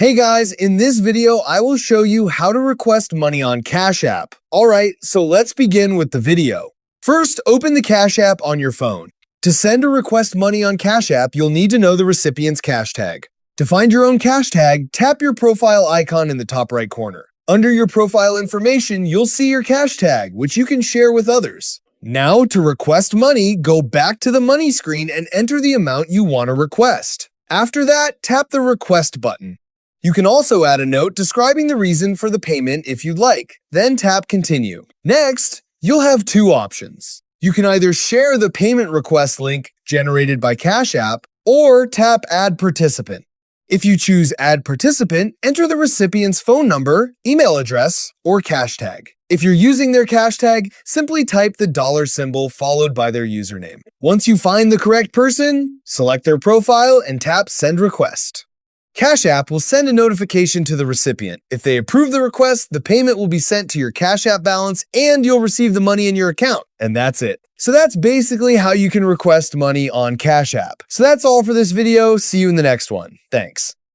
Hey guys, in this video, I will show you how to request money on Cash App. Alright, so let's begin with the video. First, open the Cash App on your phone. To send or request money on Cash App, you'll need to know the recipient's cash tag. To find your own cash tag, tap your profile icon in the top right corner. Under your profile information, you'll see your cash tag, which you can share with others. Now, to request money, go back to the money screen and enter the amount you want to request. After that, tap the Request button. You can also add a note describing the reason for the payment if you'd like, then tap Continue. Next, you'll have two options. You can either share the payment request link generated by Cash App or tap Add Participant. If you choose Add Participant, enter the recipient's phone number, email address, or cash tag. If you're using their cash tag, simply type the dollar symbol followed by their username. Once you find the correct person, select their profile and tap Send Request. Cash App will send a notification to the recipient. If they approve the request, the payment will be sent to your Cash App balance and you'll receive the money in your account. And that's it. So that's basically how you can request money on Cash App. So that's all for this video. See you in the next one. Thanks.